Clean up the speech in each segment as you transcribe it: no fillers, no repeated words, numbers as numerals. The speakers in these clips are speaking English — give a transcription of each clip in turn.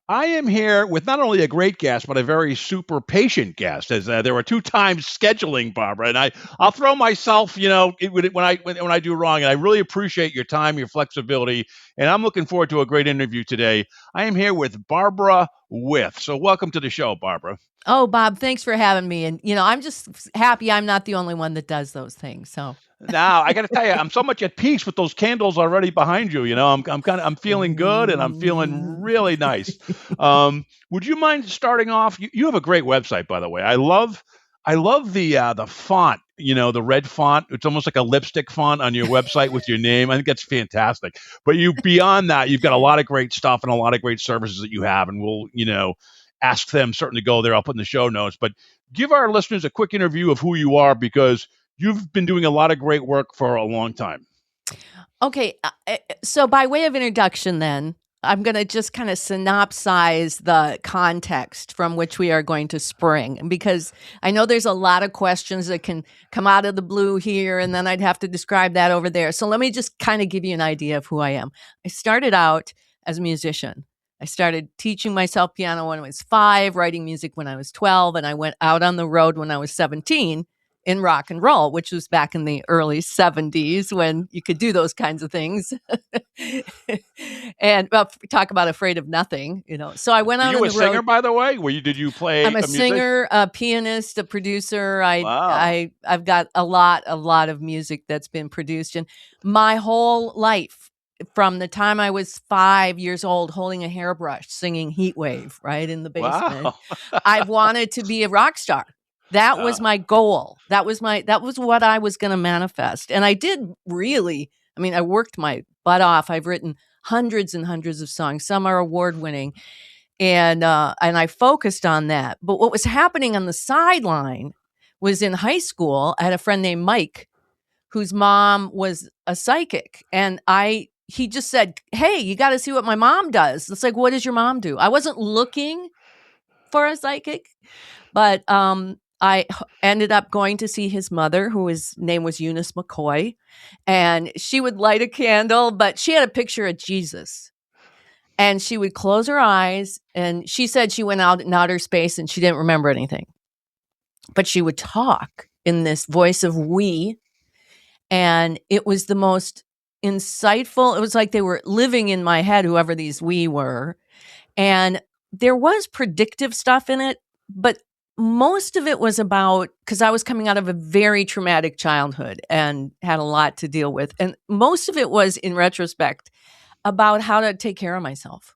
I am here with not only a great guest, but a very super patient guest. As there were two times scheduling, Barbara, and I'll throw myself, when I do wrong, and I really appreciate your time, your flexibility, and I'm looking forward to a great interview today. I am here with Barbara With. So welcome to the show, Barbara. Oh, Bob, thanks for having me. And, I'm just happy I'm not the only one that does those things. So now I got to tell you, I'm so much at peace with those candles already behind you. I'm feeling good and I'm feeling really nice. Would you mind starting off? You have a great website, by the way. I love the font. The red font. It's almost like a lipstick font on your website with your name. I think that's fantastic. But beyond that, you've got a lot of great stuff and a lot of great services that you have, and we'll ask them certainly go there. I'll put in the show notes. But give our listeners a quick interview of who you are, because you've been doing a lot of great work for a long time. Okay. So by way of introduction, then, I'm going to just kind of synopsize the context from which we are going to spring, because I know there's a lot of questions that can come out of the blue here, and then I'd have to describe that over there. So let me just kind of give you an idea of who I am. I started out as a musician. I started teaching myself piano when I was 5, writing music when I was 12, and I went out on the road when I was 17 in rock and roll, which was back in the early 70s when you could do those kinds of things. And talk about afraid of nothing, So I went out on the road. You a singer, by the way? Did you play? I'm a singer, a pianist, a producer. I've got a lot of music that's been produced, and my whole life, from the time I was 5 years old, holding a hairbrush, singing Heat Wave, right in the basement. Wow. I wanted to be a rock star. That was my goal. That was what I was going to manifest. And I did really, I worked my butt off. I've written hundreds and hundreds of songs. Some are award winning. And I focused on that. But what was happening on the sideline was, in high school, I had a friend named Mike, whose mom was a psychic. And he just said, "Hey, you got to see what my mom does." It's like, what does your mom do? I wasn't looking for a psychic, but I ended up going to see his mother, whose name was Eunice McCoy, and she would light a candle, but she had a picture of Jesus. And she would close her eyes, and she said she went out in outer space and she didn't remember anything. But she would talk in this voice of we, and it was the most insightful. It was like they were living in my head, whoever these we were. And there was predictive stuff in it, but most of it was about, because I was coming out of a very traumatic childhood and had a lot to deal with. And most of it was, in retrospect, about how to take care of myself.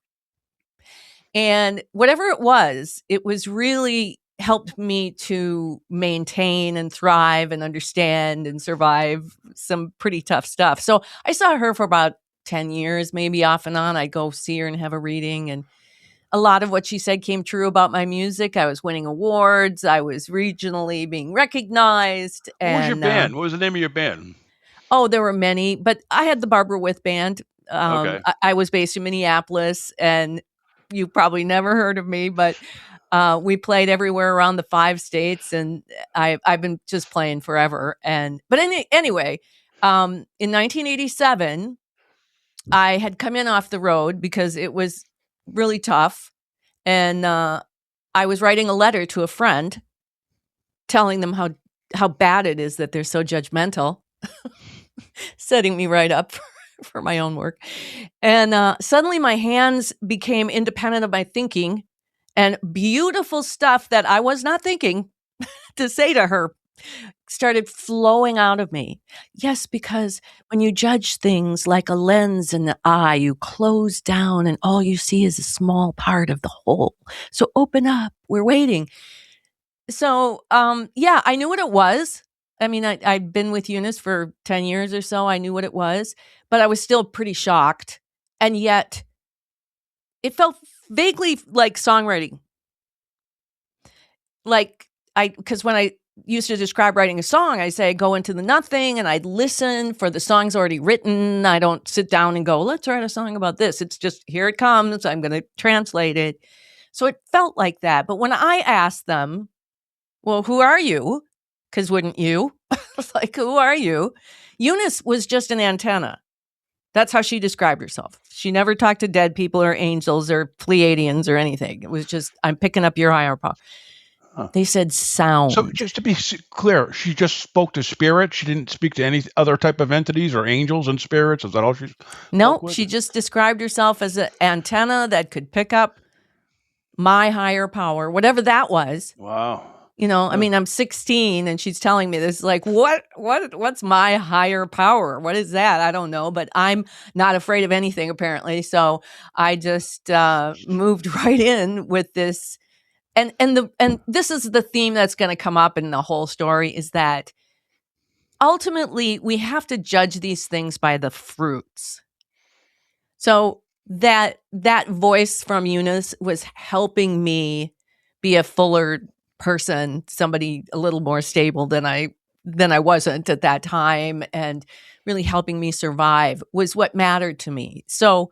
And whatever it was really helped me to maintain and thrive and understand and survive some pretty tough stuff. So I saw her for about 10 years, maybe off and on. I'd go see her and have a reading, and a lot of what she said came true about my music. I was winning awards. I was regionally being recognized. What was your band? What was the name of your band? Oh, there were many, but I had the Barbara With Band. Okay. I was based in Minneapolis, and you probably never heard of me, but we played everywhere around the 5 states, and I've been just playing forever. But anyway, in 1987, I had come in off the road because it was really tough. And I was writing a letter to a friend telling them how bad it is that they're so judgmental, setting me right up for my own work. And suddenly my hands became independent of my thinking, and beautiful stuff that I was not thinking to say to her started flowing out of me. Yes, because when you judge things like a lens in the eye, you close down and all you see is a small part of the whole. So open up. We're waiting. So, I knew what it was. I'd been with Eunice for 10 years or so. I knew what it was, but I was still pretty shocked. And yet it felt vaguely like songwriting. Because when I used to describe writing a song, I say, go into the nothing and I'd listen for the songs already written. I don't sit down and go, let's write a song about this. It's just, here it comes. I'm going to translate it. So it felt like that. But when I asked them, well, who are you? Because wouldn't you? was like, who are you? Eunice was just an antenna. That's how she described herself. She never talked to dead people or angels or Pleiadians or anything. It was just, I'm picking up your higher power. Huh. They said So sound. just to be clear, she just spoke to spirit. She didn't speak to any other type of entities or angels and spirits. Is that all she spoke No, with? she just described herself as an antenna that could pick up my higher power, whatever that was. Wow. You know, I mean, I'm 16 and she's telling me this, like, what's my higher power? What is that? I don't know, but I'm not afraid of anything apparently. So I just moved right in with this. And this is the theme that's going to come up in the whole story, is that ultimately we have to judge these things by the fruits. So that voice from Eunice was helping me be a fuller person, somebody a little more stable than I wasn't at that time, and really helping me survive was what mattered to me. So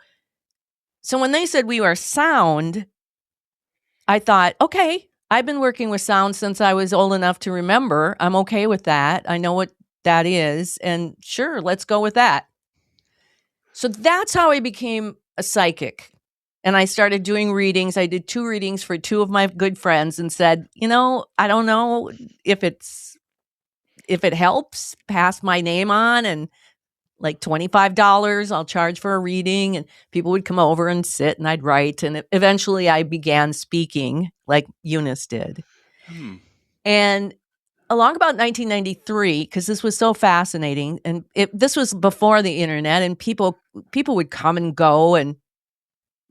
when they said we are sound, I thought, okay, I've been working with sound since I was old enough to remember. I'm okay with that. I know what that is, and sure, let's go with that. So that's how I became a psychic. And I started doing readings. I did 2 readings for 2 of my good friends and said, I don't know if it helps, pass my name on, and like $25 I'll charge for a reading. And people would come over and sit and I'd write. And eventually I began speaking like Eunice did. And along about 1993, because this was so fascinating, and this was before the internet, and people would come and go, and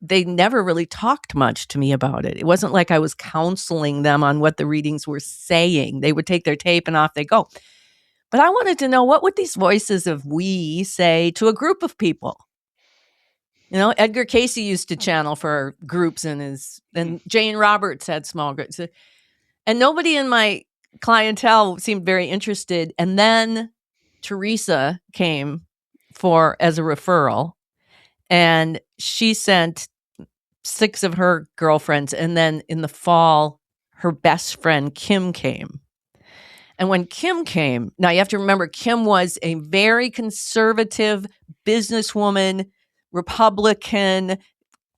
they never really talked much to me about it. It wasn't like I was counseling them on what the readings were saying. They would take their tape and off they go. But I wanted to know, what would these voices of we say to a group of people? Edgar Cayce used to channel for groups and Jane Roberts had small groups. And nobody in my clientele seemed very interested. And then Teresa came as a referral, and she sent 6 of her girlfriends. And then in the fall, her best friend, Kim, came. And when Kim came, now you have to remember, Kim was a very conservative businesswoman, Republican,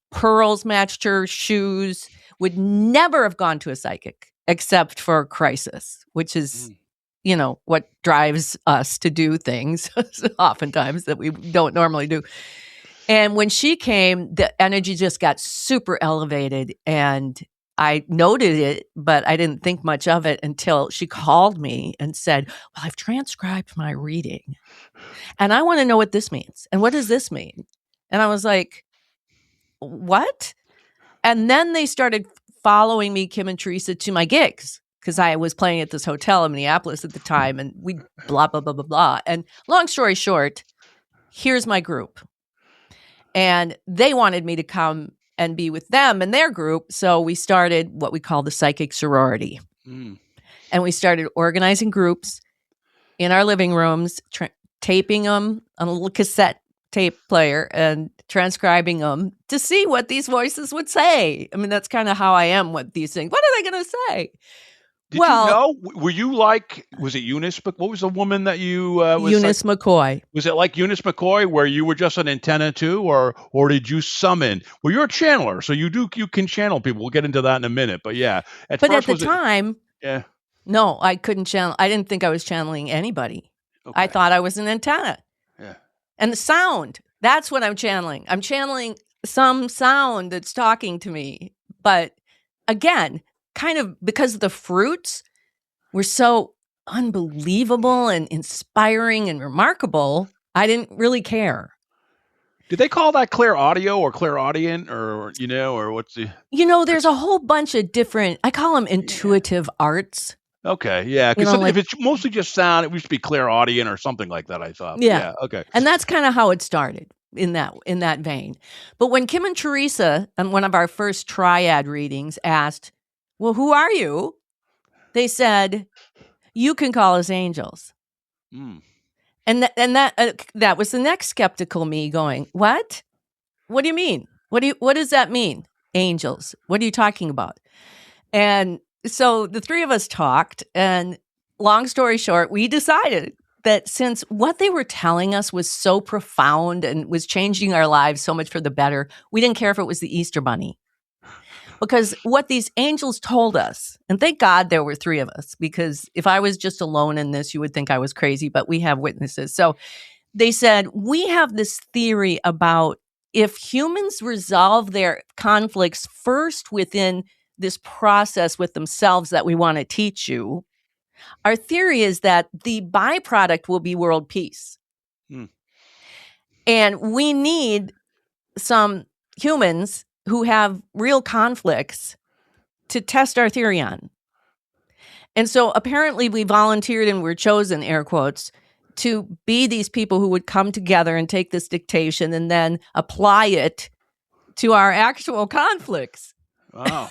pearls matched her shoes, would never have gone to a psychic except for a crisis, which is, what drives us to do things oftentimes that we don't normally do. And when she came, the energy just got super elevated, and I noted it, but I didn't think much of it until she called me and said, well, I've transcribed my reading and I want to know what this means. And what does this mean? And I was like, what? And then they started following me, Kim and Teresa, to my gigs, because I was playing at this hotel in Minneapolis at the time, and we blah, blah, blah, blah, blah. And long story short, here's my group. And they wanted me to come and be with them and their group. So we started what we call the psychic sorority. And we started organizing groups in our living rooms, taping them on a little cassette tape player and transcribing them to see what these voices would say. I mean, that's kind of how I am with these things. What are they going to say? Did you know? Were you like, was it Eunice? But what was the woman that you was Eunice McCoy. Was it like Eunice McCoy, where you were just an antenna too, or did you summon? Well, you're a channeler, so you can channel people. We'll get into that in a minute. But yeah, at the time, yeah, no, I couldn't channel. I didn't think I was channeling anybody. Okay. I thought I was an antenna. Yeah, and the sound. That's what I'm channeling. I'm channeling some sound that's talking to me. But again, kind of because the fruits were so unbelievable and inspiring and remarkable, I didn't really care. Did they call that clear audio or clairaudient, or or what's the? There's a whole bunch of different. I call them intuitive arts. Okay, yeah, because if it's mostly just sound, it used to be clairaudient or something like that, I thought. Yeah, okay. And that's kind of how it started in that vein. But when Kim and Teresa, on one of our first triad readings, asked, well, who are you? They said, you can call us angels. And that was the next skeptical me going, what? What do you mean? What does that mean? Angels. What are you talking about? And so the 3 of us talked, and long story short, we decided that since what they were telling us was so profound and was changing our lives so much for the better, we didn't care if it was the Easter Bunny. Because what these angels told us, and thank God there were 3 of us, because if I was just alone in this, you would think I was crazy, but we have witnesses. So they said, we have this theory about if humans resolve their conflicts first within this process with themselves that we want to teach you, our theory is that the byproduct will be world peace. And we need some humans who have real conflicts to test our theory on. And so apparently we volunteered and were chosen, air quotes, to be these people who would come together and take this dictation and then apply it to our actual conflicts. Wow.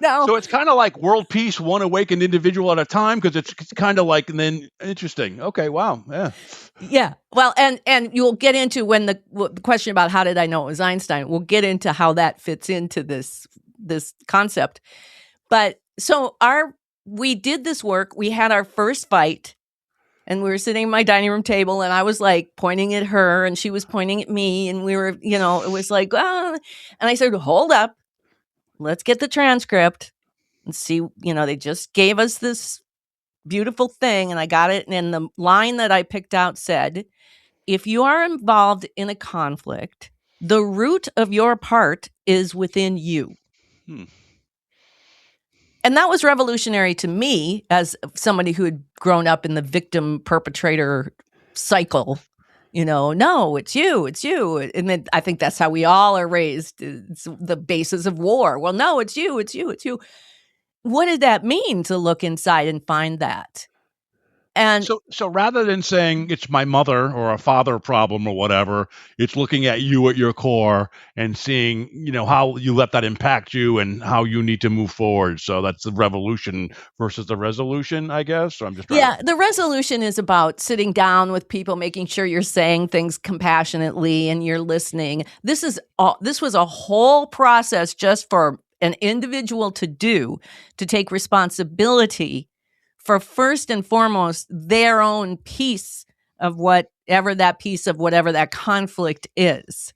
Now, so it's kind of like world peace, one awakened individual at a time, because it's kind of like, and then interesting. Okay, wow, yeah. Yeah, well, and you'll get into when the question about how did I know it was Einstein, we'll get into how that fits into this concept. But so we did this work, we had our first fight, and we were sitting at my dining room table, and I was like pointing at her, and she was pointing at me, and we were, it was like, and I said, hold up, let's get the transcript and see, they just gave us this beautiful thing, and I got it, and the line that I picked out said, if you are involved in a conflict, the root of your part is within you. And that was revolutionary to me as somebody who had grown up in the victim-perpetrator cycle. No, it's you. And then I think that's how we all are raised. It's the basis of war. Well, no, it's you. What did that mean to look inside and find that? And so rather than saying it's my mother or a father problem or whatever, it's looking at you at your core and seeing, how you let that impact you and how you need to move forward. So that's the revolution versus the resolution, I guess. So I'm just trying the resolution is about sitting down with people, making sure you're saying things compassionately and you're listening. This was a whole process just for an individual to take responsibility for first and foremost their own piece of whatever that conflict is.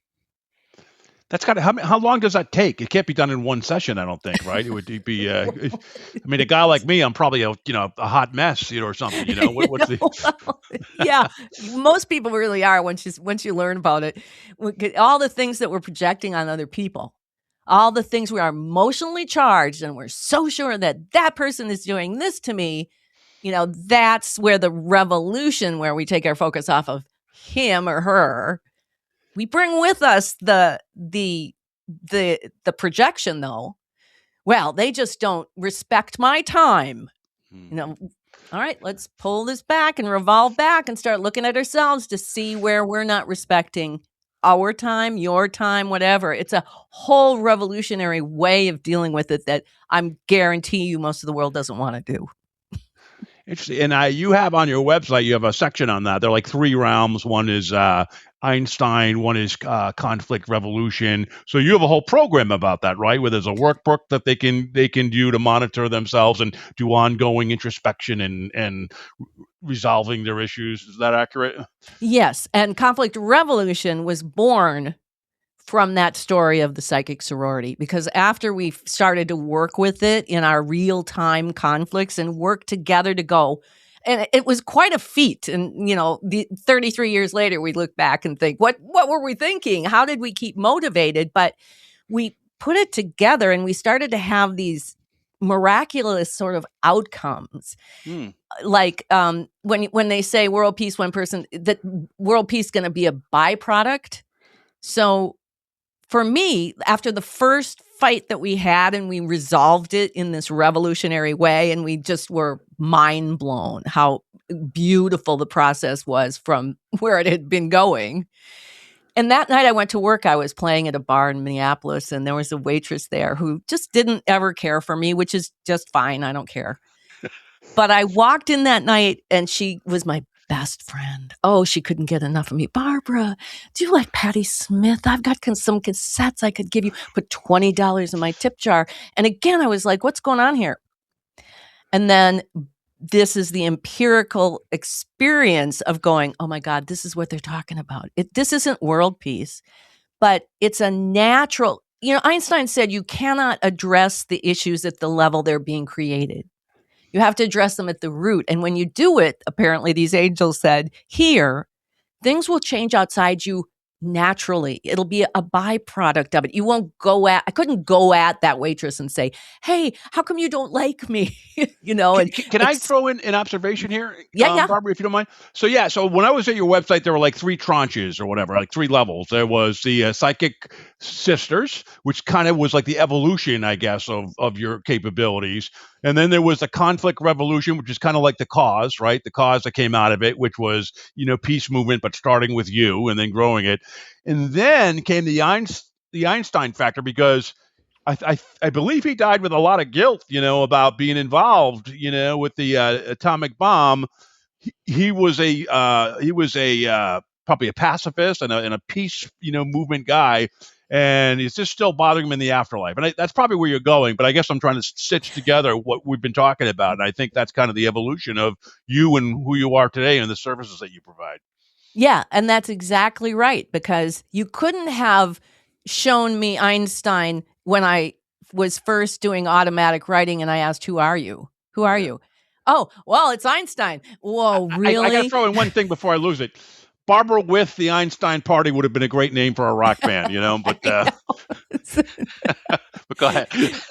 That's got to, how long does that take? It can't be done in one session, I don't think, right? It would be, a guy like me, I'm probably a hot mess, or something, what's yeah, most people really are once you learn about it. All the things that we're projecting on other people, all the things we are emotionally charged, and we're so sure that person is doing this to me, that's where the revolution, where we take our focus off of him or her. We bring with us the projection, though. Well, they just don't respect my time. All right, let's pull this back and revolve back and start looking at ourselves to see where we're not respecting our time, your time, whatever. It's a whole revolutionary way of dealing with it that I'm guarantee you most of the world doesn't want to do. Interesting. And you have on your website, you have a section on that. There are like 3 realms. One is Einstein, one is conflict revolution. So you have a whole program about that, right? Where there's a workbook that they can do to monitor themselves and do ongoing introspection and resolving their issues. Is that accurate? Yes. And conflict revolution was born from that story of the psychic sorority, because after we started to work with it in our real-time conflicts and work together to go, and it was quite a feat. And, 33 years later, we look back and think, what were we thinking? How did we keep motivated? But we put it together and we started to have these miraculous sort of outcomes. Like when they say world peace, one person, that world peace is going to be a byproduct. So for me, after the first fight that we had and we resolved it in this revolutionary way, and we just were mind blown how beautiful the process was from where it had been going. And that night I went to work, I was playing at a bar in Minneapolis, and there was a waitress there who just didn't ever care for me, which is just fine. I don't care. But I walked in that night and she was my best friend. Oh, she couldn't get enough of me. Barbara, do you like Patti Smith? I've got some cassettes I could give you. Put $20 in my tip jar. And again, I was like, what's going on here? And then this is the empirical experience of going, oh my God, this is what they're talking about. This isn't world peace, but it's a natural, Einstein said you cannot address the issues at the level they're being created. You have to address them at the root. And when you do it, apparently these angels said, here, things will change outside you naturally. It'll be a byproduct of it. You won't I couldn't go at that waitress and say, hey, how come you don't like me? Can I throw in an observation here? Yeah. Barbara, if you don't mind. So when I was at your website, there were like 3 tranches or whatever, like 3 levels. There was the psychic sisters, which kind of was like the evolution, I guess, of your capabilities. And then there was the conflict revolution, which is kind of like the cause, right? The cause that came out of it, which was, peace movement, but starting with you and then growing it. And then came the Einstein factor, because I believe he died with a lot of guilt, about being involved, with the atomic bomb. He was probably a pacifist and a peace, movement guy. And it's just still bothering him in the afterlife. And that's probably where you're going. But I guess I'm trying to stitch together what we've been talking about. And I think that's kind of the evolution of you and who you are today and the services that you provide. Yeah, and that's exactly right, because you couldn't have shown me Einstein when I was first doing automatic writing and I asked, who are you? Who are you? Oh, well, it's Einstein. Whoa, really? I got to throw in one thing before I lose it. Barbara with the Einstein Party would have been a great name for a rock band, but but go ahead.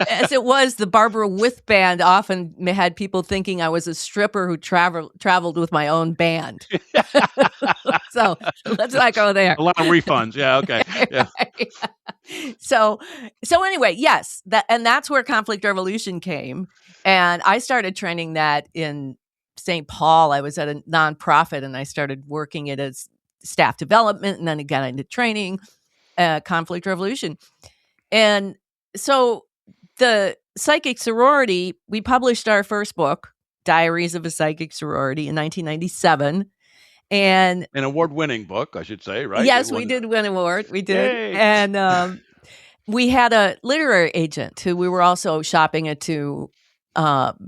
As it was, the Barbara with band often had people thinking I was a stripper who traveled with my own band. So let's not go there. A lot of refunds. Yeah. Okay. Yeah. So anyway, yes, that's where conflict revolution came. And I started training that in St. Paul. I was at a nonprofit and I started working it as staff development, and then I got into training, conflict revolution. And so the psychic sorority, we published our first book, Diaries of a Psychic Sorority, in 1997. And an award-winning book, I should say, right? Yes, we did win an award. We did. Yay. And we had a literary agent who we were also shopping it to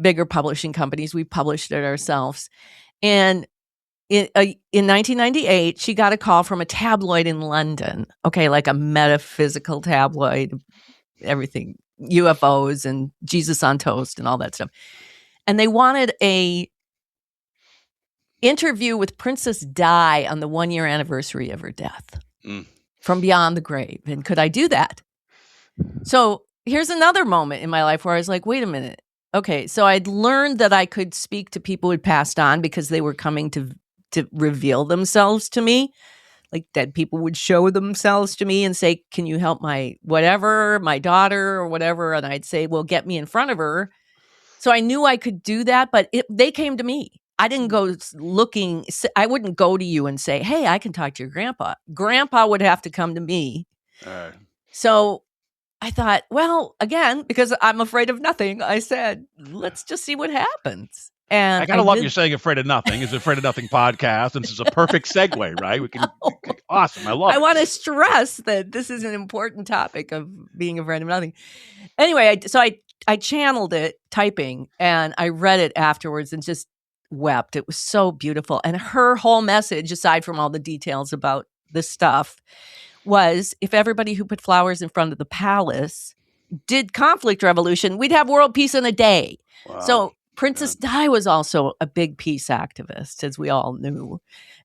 bigger publishing companies. We published it ourselves. And in 1998, she got a call from a tabloid in London. Okay, like a metaphysical tabloid, everything, UFOs and Jesus on toast and all that stuff. And they wanted a interview with Princess Di on the 1-year anniversary of her death from beyond the grave. And could I do that? So here's another moment in my life where I was like, wait a minute. Okay, so I'd learned that I could speak to people who had passed on because they were coming to reveal themselves to me. Like dead people would show themselves to me and say, can you help my daughter or whatever? And I'd say, well, get me in front of her. So I knew I could do that, but they came to me. I didn't go looking. I wouldn't go to you and say, hey, I can talk to your grandpa. Grandpa would have to come to me. So I thought, well, again, because I'm afraid of nothing, I said, let's just see what happens. And I gotta love you saying "afraid of nothing." It's "Afraid of Nothing" podcast, and this is a perfect segue, right? We can, awesome. I love it. I want to stress that this is an important topic of being afraid of nothing. Anyway, I channeled it typing, and I read it afterwards and just wept. It was so beautiful. And her whole message, aside from all the details about the stuff, was if everybody who put flowers in front of the palace did conflict revolution, we'd have world peace in a day. Wow. So Princess Di was also a big peace activist, as we all knew.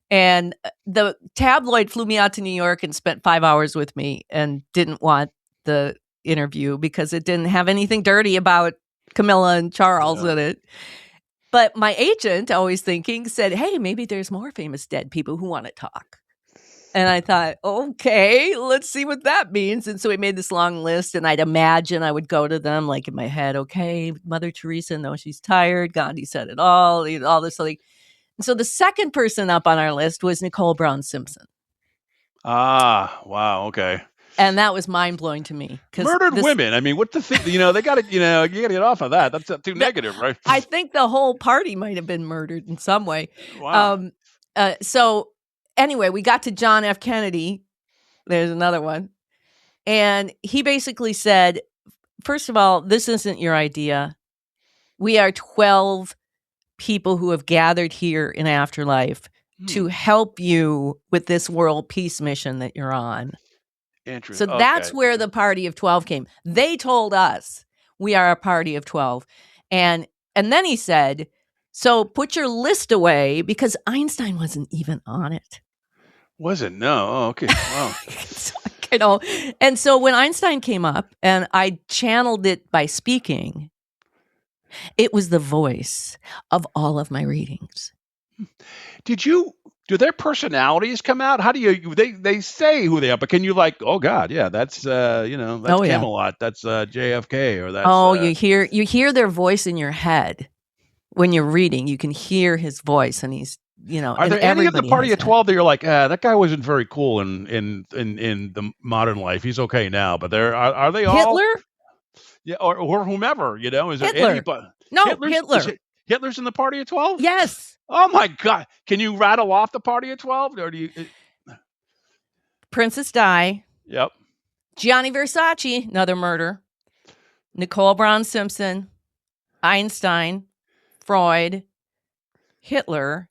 And the tabloid flew me out to New York and spent 5 hours with me and didn't want the interview because it didn't have anything dirty about Camilla and Charles in it. But my agent, always thinking, said, hey, maybe there's more famous dead people who want to talk. And I thought, okay, let's see what that means. And so we made this long list, and I'd imagine I would go to them like in my head, okay, Mother Teresa, no, she's tired. Gandhi said it all this. And so the second person up on our list was Nicole Brown Simpson. Ah, wow, okay. And that was mind-blowing to me. Murdered women. I mean, what the thing? They got to, you got to get off of that. That's too negative, right? I think the whole party might have been murdered in some way. Wow. So anyway, we got to John F. Kennedy. There's another one. And he basically said, first of all, this isn't your idea. We are 12 people who have gathered here in Afterlife to help you with this world peace mission that you're on. So that's where the party of 12 came. They told us we are a party of 12. And then he said, so put your list away, because Einstein wasn't even on it. Wasn't? No. Oh, okay. Wow. And so when Einstein came up and I channeled it by speaking, it was the voice of all of my readings. Do their personalities come out? How do you, they say who they are, but can you like, oh God, yeah, that's, that's Camelot, that's JFK, or that's. You hear their voice in your head when you're reading. You can hear his voice, and he's, Are there any of the party of 12 that you're like, that guy wasn't very cool in the modern life? He's okay now, but are they all Hitler? Yeah, or whomever, is there Hitler. anybody? No, Hitler. Hitler's in the party of 12? Yes. Oh my God! Can you rattle off the party of 12, or do you? Princess Di. Yep. Gianni Versace, another murder. Nicole Brown Simpson, Einstein, Freud, Hitler,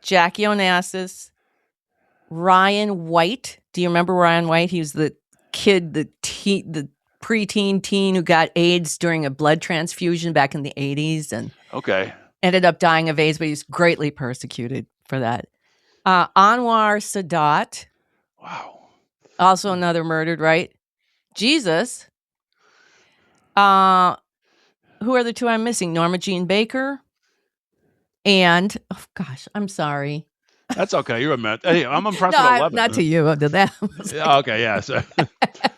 Jackie Onassis, Ryan White. Do you remember Ryan White? He was the kid, the preteen teen who got AIDS during a blood transfusion back in the 80s, and ended up dying of AIDS, but he was greatly persecuted for that. Anwar Sadat. Wow. Also another murdered, right? Jesus. Who are the two I'm missing? Norma Jean Baker. And, oh gosh, I'm sorry. That's okay. You're a man. Hey, I'm impressed with 11. Not to you. Did that? Okay, yeah. So,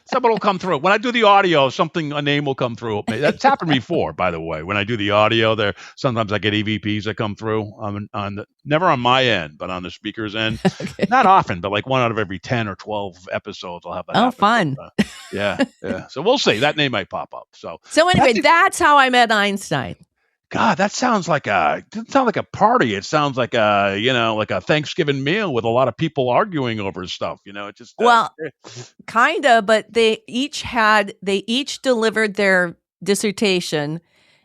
someone will come through. When I do the audio, a name will come through. That's happened before, by the way. When I do the audio, sometimes I get EVPs that come through never on my end, but on the speaker's end. Okay. Not often, but like 1 out of every 10 or 12 episodes, I'll have that. Oh, fun. Yeah. So we'll see. That name might pop up. So anyway, that's how I met Einstein. God, that sounds like it doesn't sound like a party. It sounds like like a Thanksgiving meal with a lot of people arguing over stuff. It just kind of. But they each delivered their dissertation,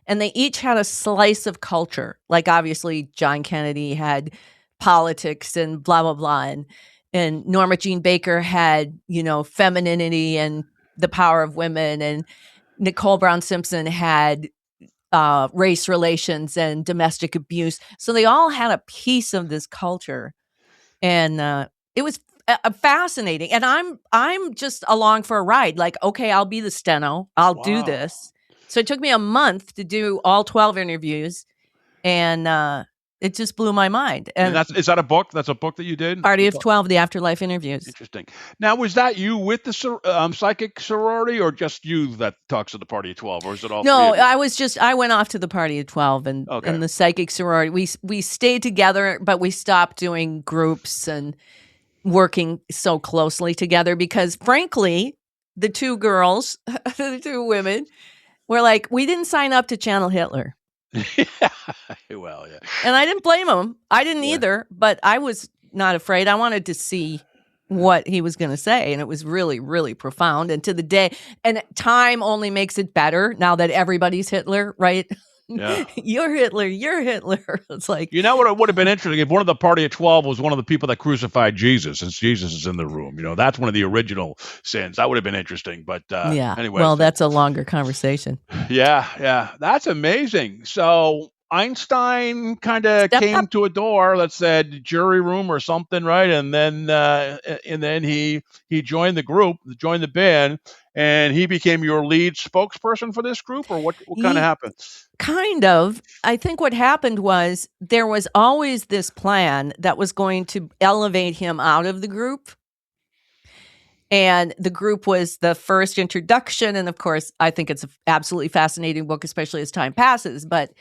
and they each had a slice of culture. Like obviously, John Kennedy had politics and blah blah blah, and Norma Jean Baker had femininity and the power of women, and Nicole Brown Simpson had race relations and domestic abuse. So they all had a piece of this culture, and it was fascinating. And I'm just along for a ride. Like, okay, I'll be the steno. I'll do this. So it took me a month to do all 12 interviews, and it just blew my mind. And is that a book? That's a book that you did? Party of 12, the Afterlife interviews. Interesting. Now, was that you with the psychic sorority, or just you that talks to the Party of 12, or is it all? No, I went off to the Party of 12 and the psychic sorority. We stayed together, but we stopped doing groups and working so closely together because, frankly, the two girls, the two women, were like, we didn't sign up to channel Hitler. Well, yeah. And I didn't blame him. I didn't either, but I was not afraid. I wanted to see what he was going to say, and it was really, really profound. And to the day, and time only makes it better now that everybody's Hitler, right? Yeah. You're Hitler. It's like, you know what? It would have been interesting if one of the Party of 12 was one of the people that crucified Jesus, since Jesus is in the room. That's one of the original sins. That would have been interesting. But anyway. Well, that's a longer conversation. Yeah. That's amazing. So Einstein kind of came to a door that said jury room or something, right? And then he joined the group, joined the band, and he became your lead spokesperson for this group, or what kind of happened? Kind of. I think what happened was there was always this plan that was going to elevate him out of the group. And the group was the first introduction. And of course, I think it's an absolutely fascinating book, especially as time passes. But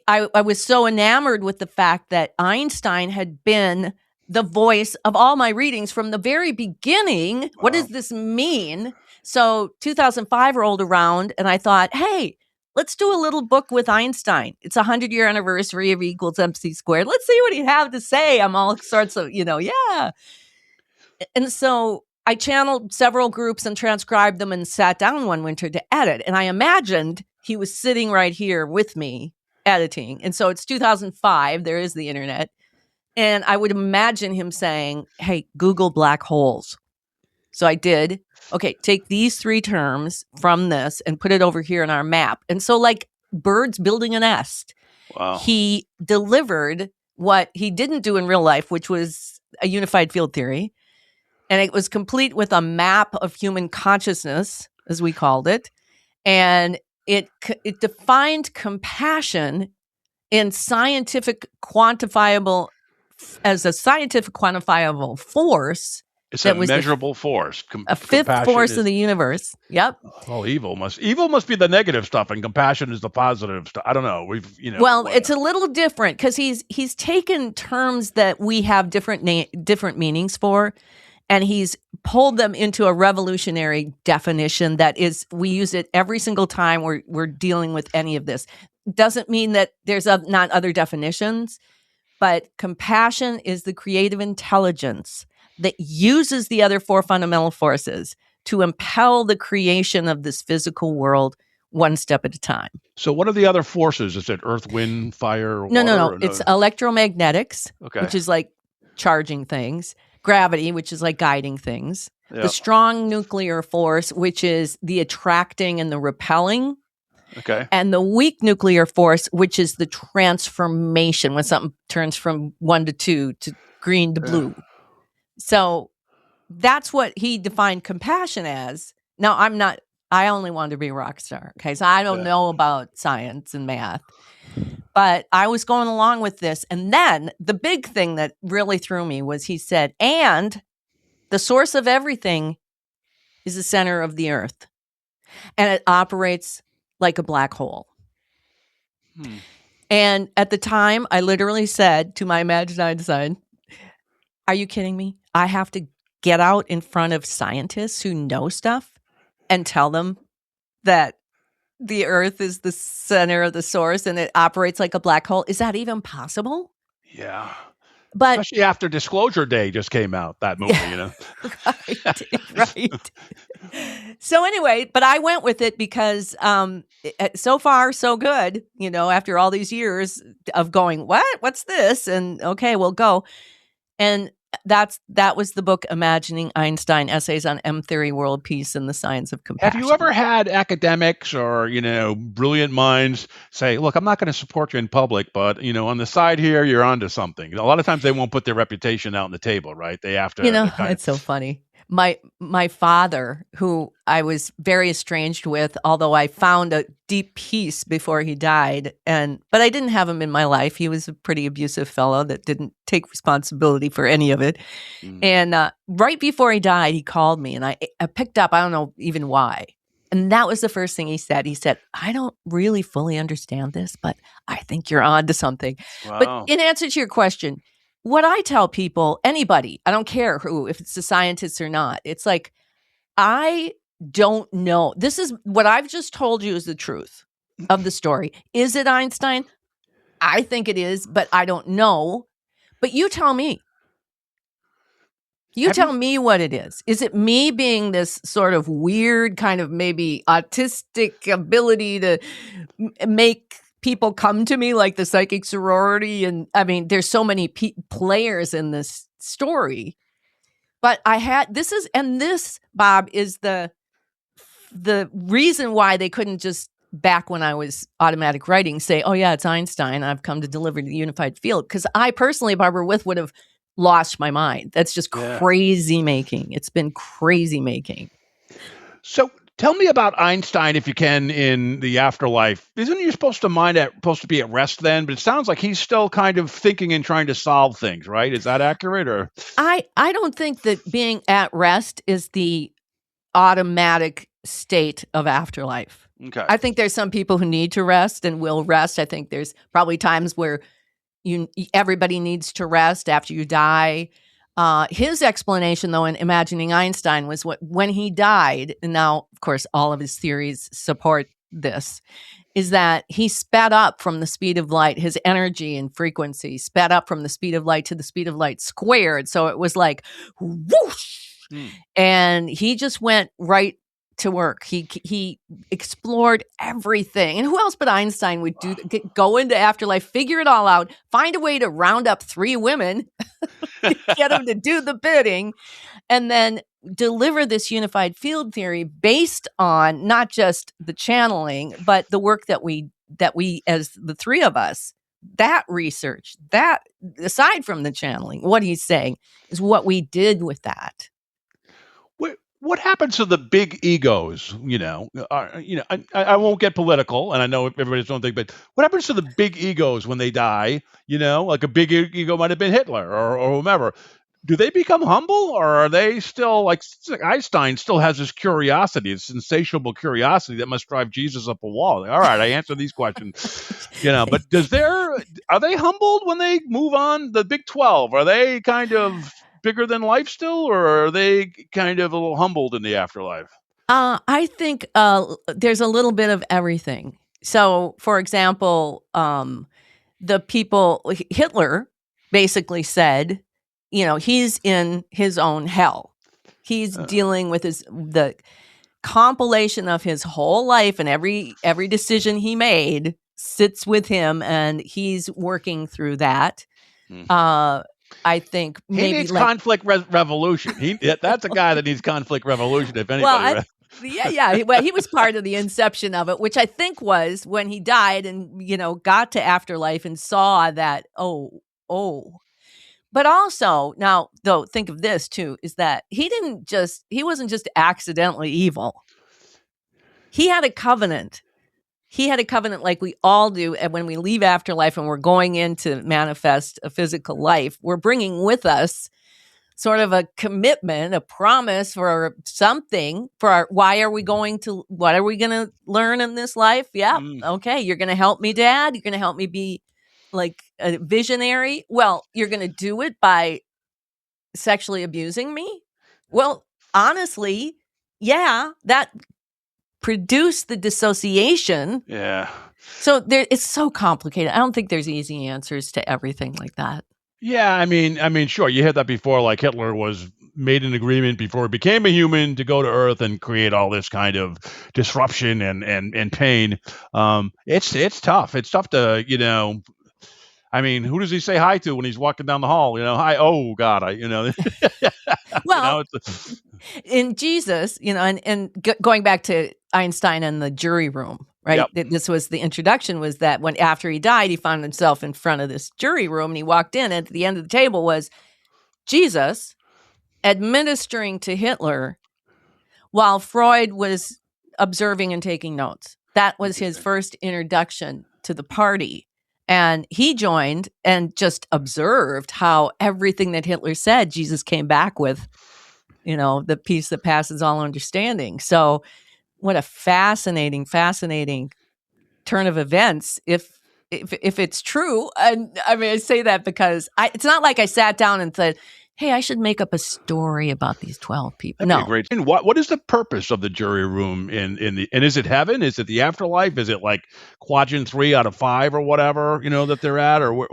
I was so enamored with the fact that Einstein had been the voice of all my readings from the very beginning. Wow. What does this mean? So 2005 rolled around, and I thought, hey, let's do a little book with Einstein. It's a 100-year anniversary of E equals MC squared. Let's see what he'd have to say. I'm all sorts of, yeah. And so I channeled several groups and transcribed them and sat down one winter to edit. And I imagined he was sitting right here with me editing. And so it's 2005. There is the internet. And I would imagine him saying, hey, Google black holes. So I did. Okay, take these 3 terms from this and put it over here in our map. And so like birds building a nest, he delivered what he didn't do in real life, which was a unified field theory. And it was complete with a map of human consciousness, as we called it. And it defined compassion in scientific quantifiable as a scientific quantifiable force. It's a measurable force. A fifth force of the universe. Yep. Oh, evil must be the negative stuff, and compassion is the positive stuff. I don't know. Well, it's a little different because he's taken terms that we have different meanings for, and he's pulled them into a revolutionary definition that is we use it every single time we're dealing with any of this. Doesn't mean that there's not other definitions, but compassion is the creative intelligence that uses the other 4 fundamental forces to impel the creation of this physical world one step at a time. So what are the other forces? Is it earth, wind, fire, water? No. It's electromagnetics, which is like charging things. Gravity, which is like guiding things. Yep. The strong nuclear force, which is the attracting and the repelling. Okay. And the weak nuclear force, which is the transformation when something turns from 1 to 2 to green to blue. So that's what he defined compassion as. Now, I only wanted to be a rock star. Okay. So I don't know about science and math, but I was going along with this. And then the big thing that really threw me was he said, and the source of everything is the center of the earth. And it operates like a black hole. And at the time, I literally said to my imagined Einstein, are you kidding me? I have to get out in front of scientists who know stuff and tell them that the earth is the center of the source and it operates like a black hole. Is that even possible? Yeah. But especially after Disclosure Day just came out, that movie, Right. So anyway, but I went with it because so far, so good, after all these years of going, what's this? And okay, we'll go. And that was the book Imagining Einstein, Essays on M-Theory, World Peace, and the Science of Compassion. Have you ever had academics or, brilliant minds say, look, I'm not going to support you in public, but, on the side here, you're onto something. A lot of times they won't put their reputation out on the table, right? They have to. It's so funny. My father, who I was very estranged with, although I found a deep peace before he died, but I didn't have him in my life. He was a pretty abusive fellow that didn't take responsibility for any of it. And right before he died, he called me, and I picked up. I don't know even why. And that was the first thing he said. He said, I don't really fully understand this, but I think you're on to something. Wow. But in answer to your question, what I tell people, anybody, I don't care who, if it's a scientist or not, it's like, I don't know. This is what I've just told you is the truth of the story. Is it Einstein? I think it is, but I don't know. But you tell me. You tell me what it is. Is it me being this sort of weird kind of maybe autistic ability to make people come to me like the psychic sorority? And I mean, there's so many players in this story, but this, Bob, is the reason why they couldn't just, back when I was automatic writing, say, oh yeah, it's Einstein, I've come to deliver the unified field. Because I personally, Barbara With, would have lost my mind. That's just crazy making. It's been crazy making. So tell me about Einstein, if you can, in the afterlife. Isn't he supposed to be at rest then? But it sounds like he's still kind of thinking and trying to solve things, right? Is that accurate? Or I don't think that being at rest is the automatic state of afterlife. Okay. I think there's some people who need to rest and will rest. I think there's probably times where everybody needs to rest after you die. His explanation, though, in Imagining Einstein was when he died, and now, of course, all of his theories support this, is that he sped up from the speed of light, his energy and frequency sped up from the speed of light to the speed of light squared. So it was like, whoosh! And he just went right to work. He explored everything. And who else but Einstein would go into afterlife, figure it all out, find a way to round up 3 women, get them to do the bidding, and then deliver this unified field theory based on not just the channeling, but the work that we as the 3 of us, that research, that aside from the channeling, what he's saying is what we did with that. What happens to the big egos? I won't get political, and I know everybody's own thing, but what happens to the big egos when they die? Like a big ego might have been Hitler or whomever. Do they become humble, or are they still like Einstein still has this curiosity, this insatiable curiosity that must drive Jesus up a wall? All right, I answer these questions, but are they humbled when they move on? The Big 12, are they kind of bigger than life still, or are they kind of a little humbled in the afterlife? I think there's a little bit of everything. So, for example, Hitler basically said, he's in his own hell. He's dealing with the compilation of his whole life, and every decision he made sits with him, and he's working through that. I think he needs conflict revolution. That's a guy that needs conflict revolution, if anybody. Well, he was part of the inception of it, which I think was when he died and, got to afterlife and saw that, But also, now, though, think of this, too, is that he wasn't just accidentally evil. He had a covenant. He had a covenant like we all do. And when we leave afterlife and we're going in to manifest a physical life, we're bringing with us sort of a commitment, a promise for something what are we going to learn in this life? Yeah. Okay. You're going to help me, Dad. You're going to help me be like a visionary. Well, you're going to do it by sexually abusing me. Well, honestly, yeah, that produced the dissociation. Yeah. So it's so complicated. I don't think there's easy answers to everything like that. Yeah, I mean, sure, you heard that before. Like Hitler made an agreement before he became a human to go to Earth and create all this kind of disruption and pain. It's tough. It's tough to I mean, who does he say hi to when he's walking down the hall? Hi, oh God, Well, in Jesus, and going back to Einstein and the jury room. Right. Yep. This was the introduction, was that when after he died, he found himself in front of this jury room and he walked in, and at the end of the table was Jesus administering to Hitler while Freud was observing and taking notes. That was his first introduction to the party. And he joined and just observed how everything that Hitler said, Jesus came back with, the peace that passes all understanding. So what a fascinating turn of events if it's true. And I mean, I say that because it's not like I sat down and said, hey, I should make up a story about these 12 people. That'd be great. And what is the purpose of the jury room and is it heaven? Is it the afterlife? Is it like quadrant 3 out of 5 or whatever, that they're at, or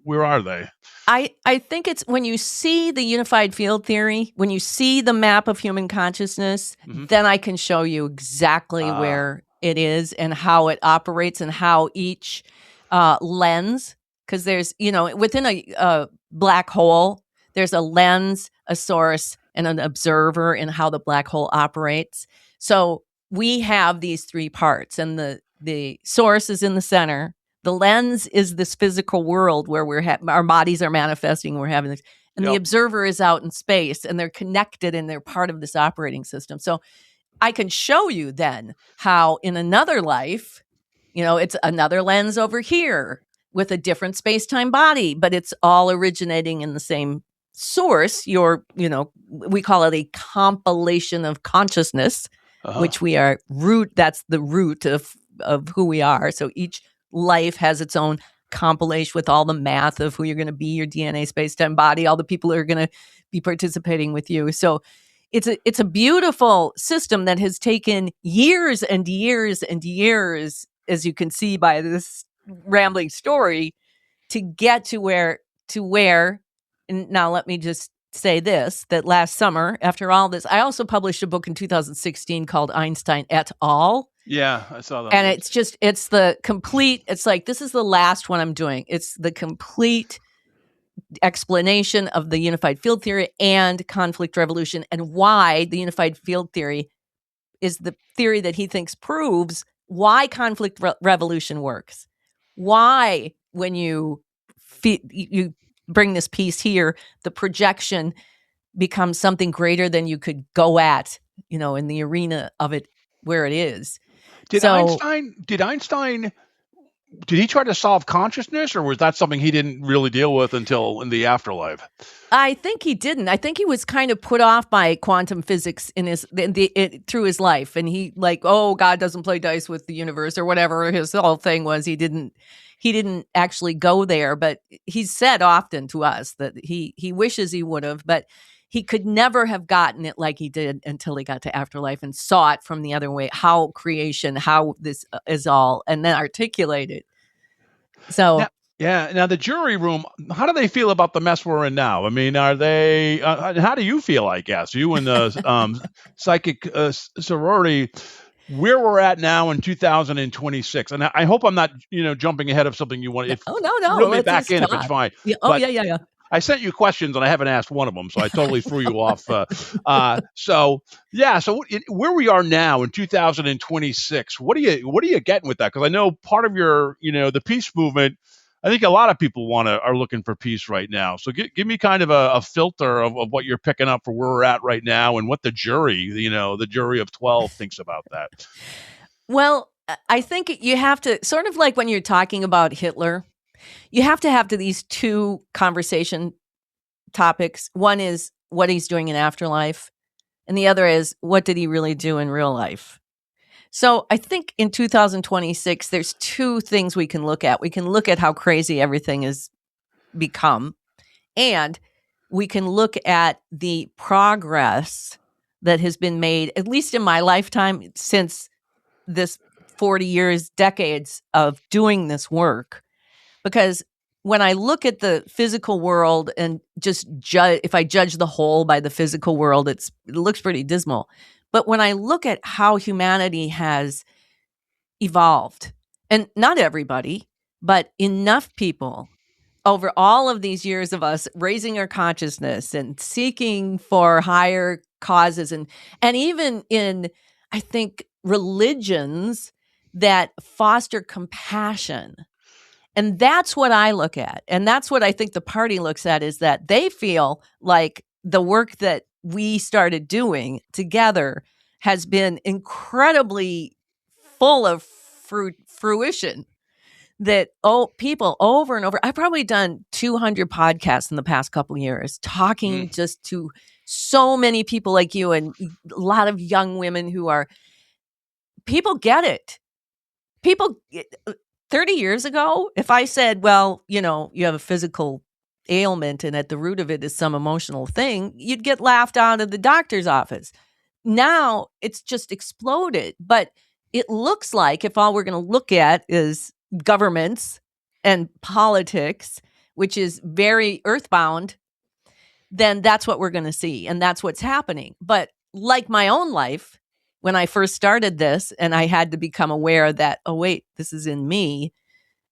where are they? I think it's when you see the unified field theory, when you see the map of human consciousness, then I can show you exactly where it is and how it operates and how each lens, because there's, within a black hole, there's a lens, a source, and an observer in how the black hole operates. So we have these 3 parts, and the source is in the center. The lens is this physical world where our bodies are manifesting. We're having this, and the observer is out in space, and they're connected and they're part of this operating system. So I can show you then how in another life, it's another lens over here with a different space-time body, but it's all originating in the same source. We call it a compilation of consciousness, which we are that's the root of who we are. So each life has its own compilation with all the math of who you're going to be, your DNA, space-time body, all the people who are going to be participating with you. So it's a beautiful system that has taken years and years and years, as you can see by this rambling story, to get to where, and now let me just say this, that last summer, after all this, I also published a book in 2016 called Einstein et al. Yeah, I saw that. And it's the complete, it's like, this is the last one I'm doing. It's the complete explanation of the unified field theory and conflict revolution, and why the unified field theory is the theory that he thinks proves why conflict revolution works. Why, when you bring this piece here, the projection becomes something greater than you could go at, in the arena of it where it is. Did Einstein did he try to solve consciousness, or was that something he didn't really deal with until in the afterlife? I think he didn't. I think he was kind of put off by quantum physics through his life, and he God doesn't play dice with the universe or whatever his whole thing was. He didn't actually go there, but he's said often to us that he wishes he would have, but he could never have gotten it like he did until he got to afterlife and saw it from the other way, how this is all, and then articulate it. So now the jury room, how do they feel about the mess we're in now? I mean, are they, how do you feel, I guess, you and the psychic sorority, where we're at now in 2026? And I hope I'm not, jumping ahead of something you want. No. Reel me back in if it's fine. Yeah. Yeah. I sent you questions and I haven't asked one of them, so I totally threw you off. So where we are now in 2026, what are you getting with that? Because I know part of your, the peace movement, I think a lot of people are looking for peace right now. So give me kind of a filter of what you're picking up for where we're at right now, and what the jury, the jury of 12 thinks about that. Well, I think you have to, sort of like when you're talking about Hitler, you have to have these two conversation topics. One is what he's doing in afterlife, and the other is what did he really do in real life. So I think in 2026, there's two things we can look at. We can look at how crazy everything has become, and we can look at the progress that has been made, at least in my lifetime, since this 40 years, decades of doing this work. Because when I look at the physical world and just if I judge the whole by the physical world, it looks pretty dismal. But when I look at how humanity has evolved, and not everybody, but enough people over all of these years of us raising our consciousness and seeking for higher causes, and even in, I think, religions that foster compassion. And that's what I look at. And that's what I think the party looks at, is that they feel like the work that we started doing together has been incredibly full of fruition. That people over and over, I've probably done 200 podcasts in the past couple of years, talking just to so many people like you, and a lot of young women people get it. People 30 years ago, if I said, well, you have a physical ailment and at the root of it is some emotional thing, you'd get laughed out of the doctor's office. Now it's just exploded. But it looks like, if all we're going to look at is governments and politics, which is very earthbound, then that's what we're going to see. And that's what's happening. But like my own life, when I first started this and I had to become aware that, oh, wait, this is in me,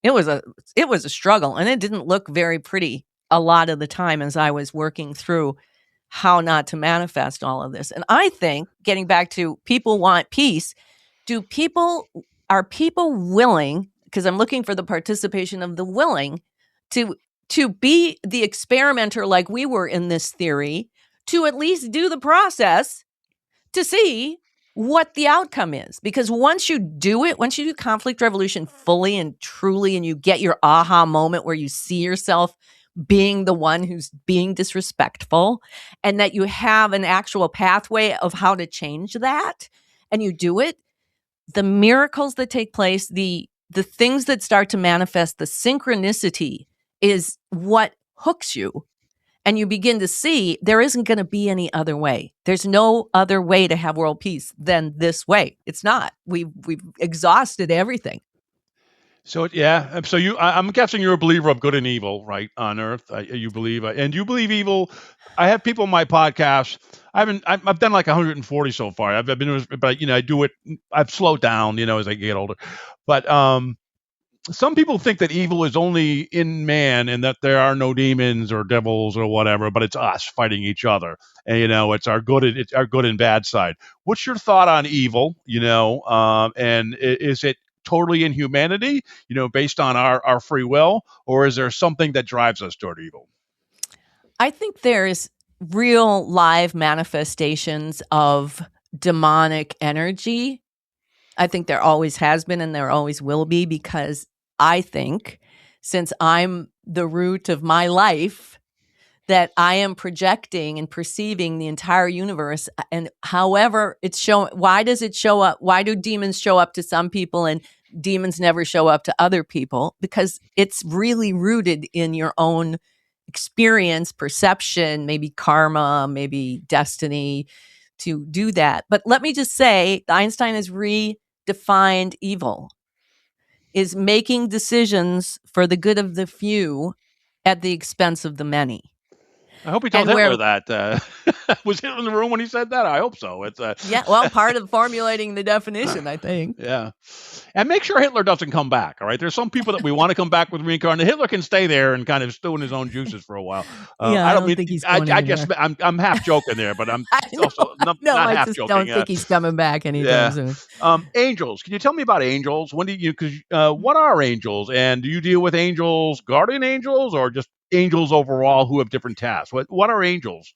it was a struggle, and it didn't look very pretty a lot of the time as I was working through how not to manifest all of this. And I think, getting back to people want peace, are people willing, because I'm looking for the participation of the willing, to be the experimenter like we were in this theory, to at least do the process to see what the outcome is. Because once you do conflict revolution fully and truly, and you get your aha moment where you see yourself being the one who's being disrespectful, and that you have an actual pathway of how to change that, and you do it, the miracles that take place, the things that start to manifest, the synchronicity is what hooks you. And you begin to see there isn't going to be any other way. There's no other way to have world peace than this way. It's not. We've exhausted everything. So yeah, so I'm guessing you're a believer of good and evil, right, on Earth. You believe, and you believe evil. I have people on my podcast. I've done like 140 so far. I've been, but I do it. I've slowed down, as I get older. But some people think that evil is only in man and that there are no demons or devils or whatever, but it's us fighting each other. And it's our good and bad side. What's your thought on evil? And is it totally in humanity, based on our free will, or is there something that drives us toward evil? I think there's real live manifestations of demonic energy. I think there always has been and there always will be, because I think, since I'm the root of my life, that I am projecting and perceiving the entire universe. And however it's shown, why does it show up? Why do demons show up to some people and demons never show up to other people? Because it's really rooted in your own experience, perception, maybe karma, maybe destiny to do that. But let me just say, Einstein has redefined evil, is making decisions for the good of the few at the expense of the many. I hope he told Hitler that. Was Hitler in the room when he said that? I hope so. It's part of formulating the definition, I think. Yeah. And make sure Hitler doesn't come back, all right? There's some people that we want to come back with reincarnate. Hitler can stay there and kind of stew in his own juices for a while. I don't think he's going anywhere. I'm half joking there, but I'm also not half joking. I don't think he's coming back anytime soon. Angels. Can you tell me about angels? What are angels? And do you deal with angels, guardian angels, or just angels overall who have different tasks? What are angels?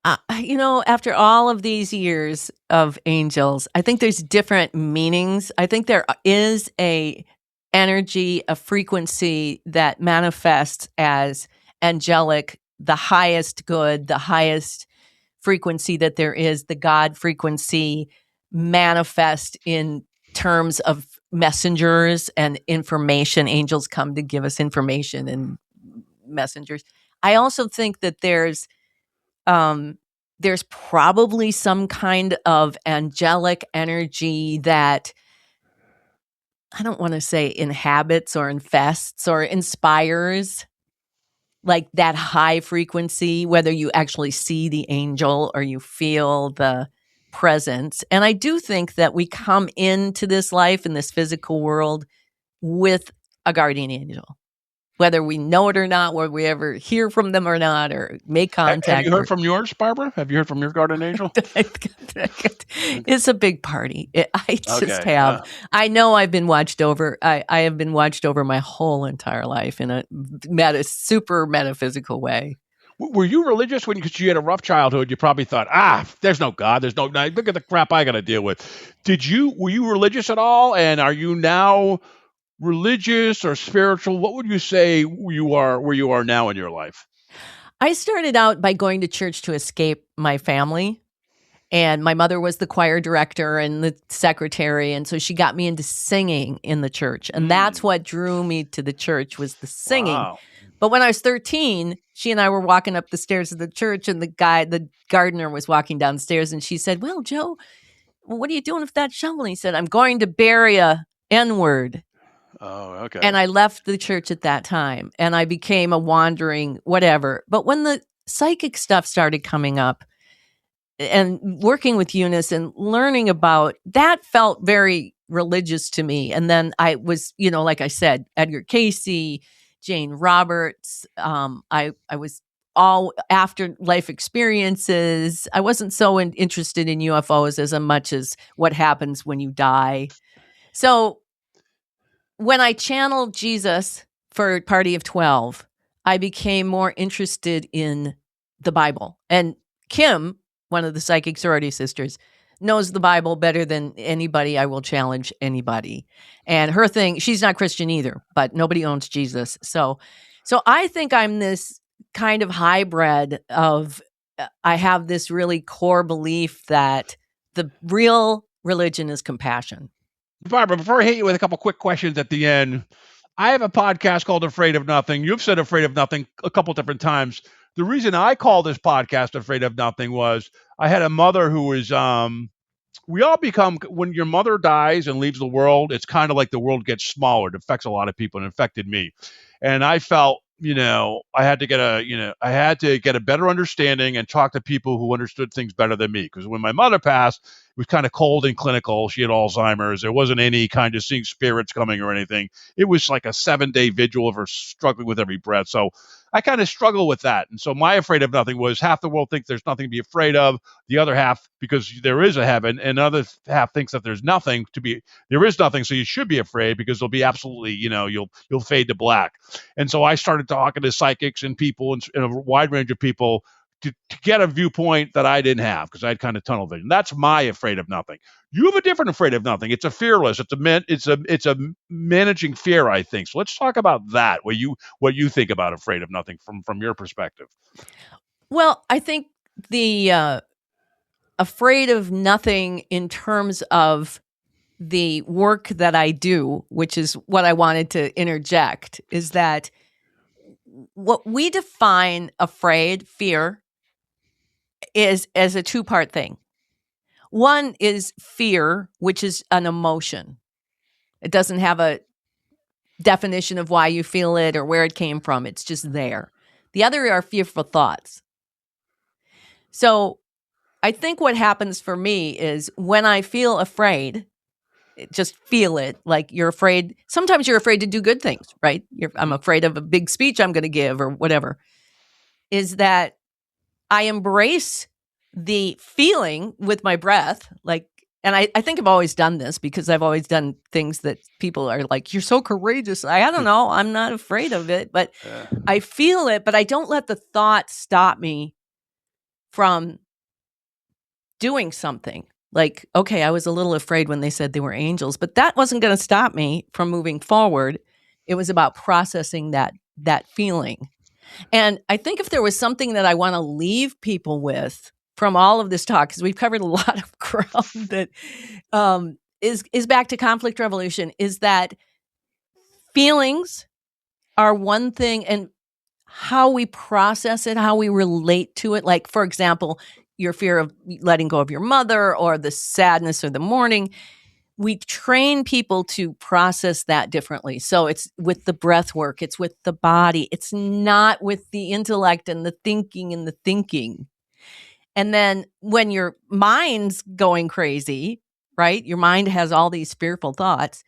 After all of these years of angels, I think there's different meanings. I think there is a energy, a frequency that manifests as angelic, the highest good, the highest frequency that there is, the God frequency, manifest in terms of messengers and information. Angels come to give us information and messengers. I also think that there's probably some kind of angelic energy that, I don't want to say inhabits or infests or inspires, like that high frequency, whether you actually see the angel or you feel the presence. And I do think that we come into this life, in this physical world, with a guardian angel. Whether we know it or not, whether we ever hear from them or not, or make contact. Have you heard from yours, Barbara? Have you heard from your guardian angel? It's a big party. I just have. I know I've been watched over. I have been watched over my whole entire life in a super metaphysical way. Were you religious because you had a rough childhood? You probably thought, there's no God. There's no, look at the crap I got to deal with. Were you religious at all? And are you now religious or spiritual? What would you say where you are now in your life? I started out by going to church to escape my family. And my mother was the choir director and the secretary. And so she got me into singing in the church. And that's what drew me to the church, was the singing. Wow. But when I was 13, she and I were walking up the stairs of the church, and the gardener was walking downstairs, and she said, "Well, Joe, what are you doing with that shovel?" And he said, "I'm going to bury a N-word." Oh, okay. And I left the church at that time, and I became a wandering whatever. But when the psychic stuff started coming up and working with Eunice and learning about that, felt very religious to me. And then I was, like I said, Edgar Cayce, Jane Roberts. I was all afterlife experiences. I wasn't so interested in UFOs as much as what happens when you die. So when I channeled Jesus for Party of 12, I became more interested in the Bible. And Kim, one of the psychic sorority sisters, knows the Bible better than anybody. I will challenge anybody. And her thing, she's not Christian either, but nobody owns Jesus. So I think I'm this kind of hybrid of, I have this really core belief that the real religion is compassion. Barbara, before I hit you with a couple quick questions at the end, I have a podcast called Afraid of Nothing. You've said Afraid of Nothing a couple different times. The reason I call this podcast Afraid of Nothing was I had a mother who was we all become, when your mother dies and leaves the world, it's kind of like the world gets smaller. It affects a lot of people, and it affected me. And I felt, I had to get a better understanding and talk to people who understood things better than me. Because when my mother passed, it was kind of cold and clinical. She had Alzheimer's. There wasn't any kind of seeing spirits coming or anything. It was like a 7-day vigil of her struggling with every breath. So I kind of struggle with that. And so my afraid of nothing was, half the world thinks there's nothing to be afraid of. The other half, because there is a heaven, and the other half thinks that there is nothing, so you should be afraid because there'll be absolutely, you'll fade to black. And so I started talking to psychics and people, and a wide range of people, to get a viewpoint that I didn't have, because I had kind of tunnel vision. That's my afraid of nothing. You have a different afraid of nothing. It's a fearless. It's a managing fear, I think. So let's talk about that. What you think about afraid of nothing from your perspective. Well, I think the afraid of nothing in terms of the work that I do, which is what I wanted to interject, is that what we define fear, is as a two-part thing. One is fear, which is an emotion. It doesn't have a definition of why you feel it or where it came from. It's just there. The other are fearful thoughts. So I think what happens for me is when I feel afraid, just feel it, like you're afraid. Sometimes you're afraid to do good things, right? I'm afraid of a big speech I'm going to give or whatever. Is that I embrace the feeling with my breath, and I think I've always done this because I've always done things that people are like, you're so courageous. I don't know. I'm not afraid of it, but I feel it, but I don't let the thought stop me from doing something. Like, okay, I was a little afraid when they said they were angels, but that wasn't going to stop me from moving forward. It was about processing that feeling. And I think if there was something that I want to leave people with from all of this talk, because we've covered a lot of ground that is back to conflict resolution, is that feelings are one thing, and how we process it, how we relate to it. Like, for example, your fear of letting go of your mother, or the sadness or the mourning. We train people to process that differently. So it's with the breath work, it's with the body. It's not with the intellect and the thinking. And then when your mind's going crazy, right? Your mind has all these fearful thoughts.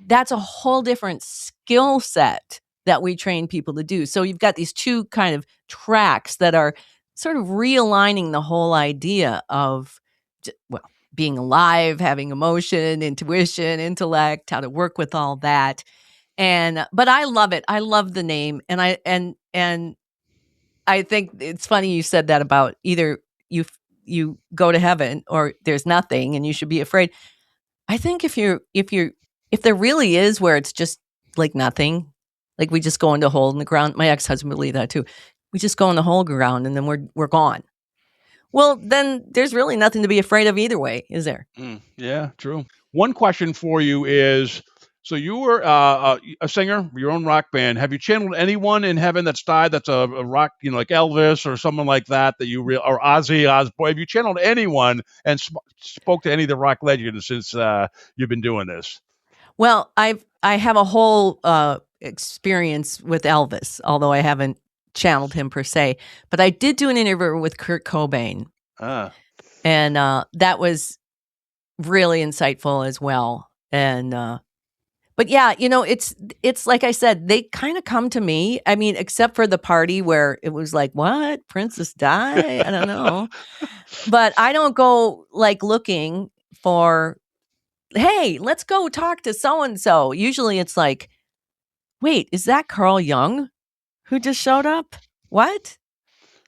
That's a whole different skill set that we train people to do. So you've got these two kind of tracks that are sort of realigning the whole idea of, being alive, having emotion, intuition, intellect, how to work with all that. But I love it. I love the name. And I think it's funny you said that about either you go to heaven or there's nothing and you should be afraid. I think if there really is where it's just like nothing, like we just go into a hole in the ground. My ex-husband believed that too. We just go in the hole ground and then we're gone. Well, then there's really nothing to be afraid of either way, is there? Yeah, true. One question for you is, so you were a singer, your own rock band. Have you channeled anyone in heaven that's died, that's a rock, like Elvis or someone like that, or Ozzy Osbourne? Have you channeled anyone and spoke to any of the rock legends since you've been doing this? Well, I have a whole experience with Elvis, although I haven't channeled him per se, but I did do an interview with Kurt Cobain. And that was really insightful as well. And but yeah, it's like I said, they kind of come to me. I mean, except for the party where it was like, what? Princess die? I don't know. But I don't go like looking for, hey, let's go talk to so and so. Usually it's like, wait, is that Carl Jung who just showed up? What?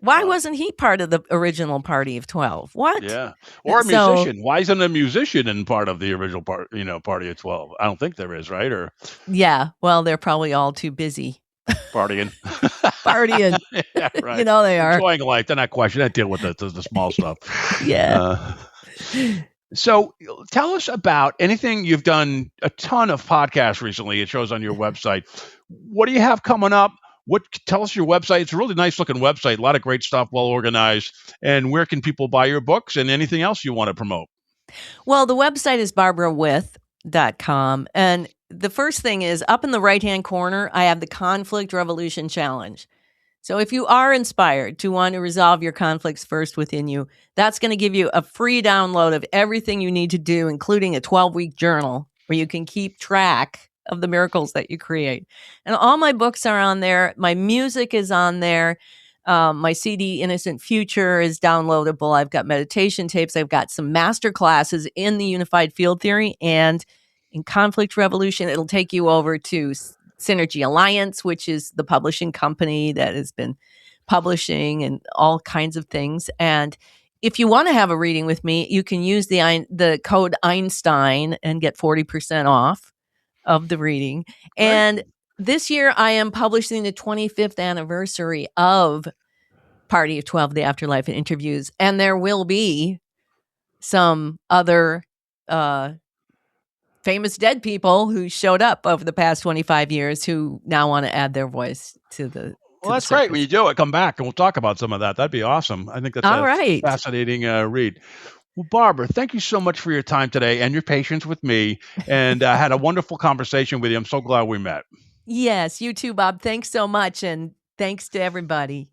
Why wasn't he part of the original Party of 12? What? Yeah. Or a musician. Why isn't a musician in part of the original Party of 12? I don't think there is, right? Or yeah. Well, they're probably all too busy. Partying. Yeah, right. They are. Enjoying life. They're not questioning. They deal with the small stuff. Yeah. So tell us about anything. You've done a ton of podcasts recently. It shows on your website. What do you have coming up? Tell us your website. It's a really nice looking website. A lot of great stuff, well organized. And where can people buy your books and anything else you want to promote? Well, the website is barbarawith.com. And the first thing is up in the right-hand corner, I have the Conflict Revolution Challenge. So if you are inspired to want to resolve your conflicts first within you, that's going to give you a free download of everything you need to do, including a 12-week journal where you can keep track of the miracles that you create. And all my books are on there. My music is on there. My CD, Innocent Future, is downloadable. I've got meditation tapes. I've got some master classes in the Unified Field Theory and in Conflict Revolution. It'll take you over to Synergy Alliance, which is the publishing company that has been publishing and all kinds of things. And if you want to have a reading with me, you can use the code Einstein and get 40% off of the reading. Great. And this year I am publishing the 25th anniversary of Party of 12, the Afterlife and interviews. And there will be some other famous dead people who showed up over the past 25 years who now want to add their voice to the. Well, that's great. When you do it, come back and we'll talk about some of that. That'd be awesome. I think that's a fascinating read. Well, Barbara, thank you so much for your time today and your patience with me. And I had a wonderful conversation with you. I'm so glad we met. Yes, you too, Bob. Thanks so much. And thanks to everybody.